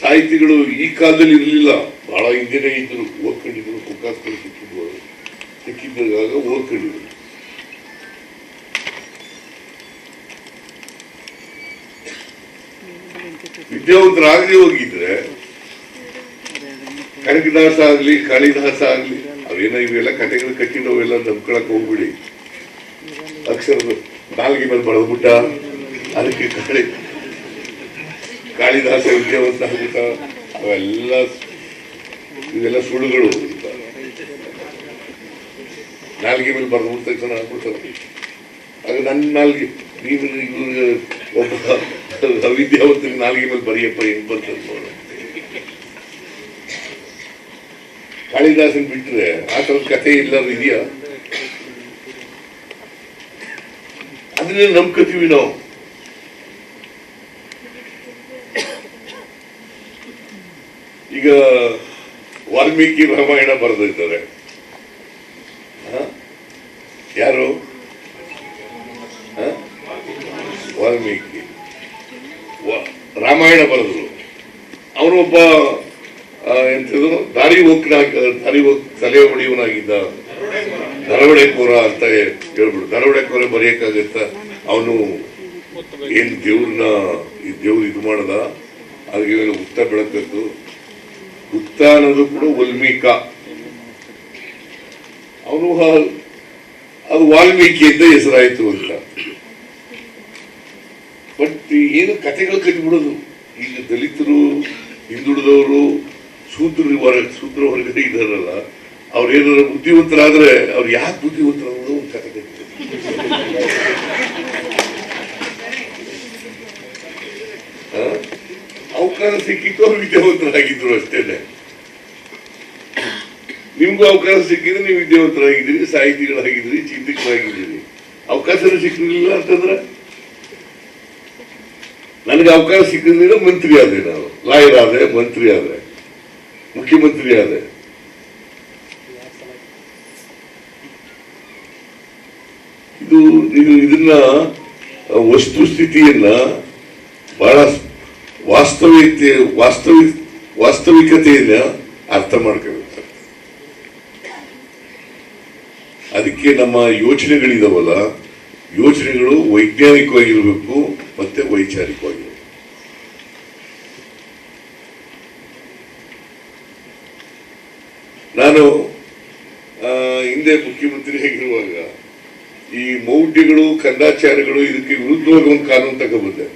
ಸಾಹಿತಿಗಳು ಈ ಕಾಲದಲ್ಲಿ ಇರಲಿಲ್ಲ, ಬಹಳ ಹಿಂದೆನೇ ಇದ್ರು, ಓದ್ಕೊಂಡಿದ್ರು, ಅವಕಾಶಗಳು ಸಿಕ್ಕಿದ್ದಾಗ ಓದ್ಕೊಂಡಿದ್ರು. ವಿದ್ಯಾವಂತರಾಗದೆ ಹೋಗಿದ್ರೆ ಕನಕದಾಸ ಆಗ್ಲಿ, ಕಾಳಿದಾಸ ಆಗ್ಲಿ, ಅವೇನೋ ಇವೆಲ್ಲ ಕಥೆಗಳು ಕಟ್ಟಿರೋವೆಲ್ಲ ನಂಬ್ಕೊಳಕ್ ಹೋಗ್ಬಿಡಿ. ಅಕ್ಷರದ ನಾಲ್ಗೆ ಮೇಲೆ ಬಡದ್ಬಿಟ್ಟ, ಅದಕ್ಕೆ ಕಾಳಿದಾಸ ವಿದ್ಯಾವಂತ ಆಗ್ಬಿಟ್ಟ, ಅವೆಲ್ಲ ಇವೆಲ್ಲ ಸುಳ್ಳುಗಳು. ನಾಲ್ಗೆ ಮೇಲೆ ಬರೆದ್ಬಿಟ್ಟ ತಕ್ಷಣ ಆಗ್ಬಿಡ್ತಾರೆ. ಆಗ ನನ್ನ ನಾಲ್ಗೆ, ನೀವು ಒಬ್ಬ ಅವಿದ್ಯಾವಂತರಿಗೆ ನಾಲ್ಗೆ ಮೇಲೆ ಬರೆಯಪ್ಪ ಹೆಂಗ್ ಬರ್ತದೆ ನೋಡ. ಕಾಳಿದಾಸನ್ ಬಿಟ್ರೆ ಆ ಥರದ ಕಥೆ ಎಲ್ಲರೂ ಇದೆಯಾ? ಅದನ್ನೇ ನಂಬ್ಕೋತೀವಿ ನಾವು. ಈಗ ವಾಲ್ಮೀಕಿ ರಾಮಾಯಣ ಬರೆದಿದ್ದಾರೆ. ಯಾರು? ವಾಲ್ಮೀಕಿ ರಾಮಾಯಣ ಬರೆದ್ರು. ಅವನೊಬ್ಬ ಎಂಥದ್ದು ದಾರಿ ತಲೆ ಹೊಡೆಯವನಾಗಿದ್ದ, ದರೋಡೆಕೋರ ಅಂತ ಹೇಳ್ಬಿಡು. ದರೋಡೆಕೋರ ಬರೆಯಕ್ಕಾಗತ್ತ? ಅವನು ಏನ್ ದೇವ್ರು ಇದು ಮಾಡದ, ಅದಕ್ಕೆ ಹುತ್ತ ಬೆಳಕದ್ದು. ಹುತ್ತ ಅನ್ನೋದು ಕೂಡ ವಾಲ್ಮೀಕ. ಅವನು ಅದು ವಾಲ್ಮೀಕಿ ಅಂತ ಹೆಸರಾಯ್ತು ಅಂತ. ಬಟ್ ಏನು ಕಥೆಗಳು ಕಟ್ಟಿಬಿಡೋದು. ಈಗ ದಲಿತರು, ಹಿಂದುಳಿದವರು, ಶೂದ್ರ ಹೊರಗಡೆ ಇದಾರಲ್ಲ, ಅವ್ರೇನಾದ್ರು ಬುದ್ಧಿವಂತರಾದ್ರೆ ಅವ್ರು ಯಾಕೆ ಬುದ್ಧಿವಂತರಾಗೋದು ಒಂದು ಕಥೆ ಕಟ್ಟಿದ್ದಾರೆ. ಅವಕಾಶ ಸಿಕ್ಕಿತ್ತು, ಅವ್ರು ವಿದ್ಯಾವಂತರಾಗಿದ್ರು ಅಷ್ಟೇನೆ. ನಿಮ್ಗೂ ಅವಕಾಶ ಸಿಕ್ಕಿದ್ರೆ ನೀವು ವಿದ್ಯಾವಂತರಾಗಿದ್ದೀರಿ, ಸಾಹಿತಿಗಳಾಗಿದ್ದೀರಿ, ಚಿಂತಕರಾಗಿದ್ದೀರಿ. ಅವಕಾಶ ಸಿಕ್ಕಿರಲಿಲ್ಲ ಅಂತಂದ್ರೆ, ನನಗೆ ಅವಕಾಶ ಸಿಕ್ಕಿದ್ರೆ ಮಂತ್ರಿ ಆದ್ರೆ, ನಾನು ಲಾಯರ್ ಆದ್ರೆ, ಮಂತ್ರಿ ಆದ್ರೆ, ಮುಖ್ಯಮಂತ್ರಿ ಆದ್ರೆ. ಇದು ನೀವು ಇದನ್ನ ವಸ್ತುಸ್ಥಿತಿಯನ್ನ ಬಹಳ ವಾಸ್ತವಿಕತೆಯನ್ನ ಅರ್ಥ ಮಾಡ್ಕೊಳ್ಬೇಕು. ಅದಕ್ಕೆ ನಮ್ಮ ಯೋಚನೆಗಳಿದಾವಲ್ಲ, ಯೋಚನೆಗಳು ವೈಜ್ಞಾನಿಕವಾಗಿರ್ಬೇಕು ಮತ್ತೆ ವೈಚಾರಿಕವಾಗಿರ್ಬೇಕು. ನಾನು ಹಿಂದೆ ಮುಖ್ಯಮಂತ್ರಿ ಆಗಿರುವಾಗ ಈ ಮೌಢ್ಯಗಳು, ಕಂದಾಚಾರಗಳು ಇದಕ್ಕೆ ವಿರುದ್ಧವಾಗಿ ಒಂದು ಕಾನೂನು ತಗೊಂಡ್ಬಂದೆ.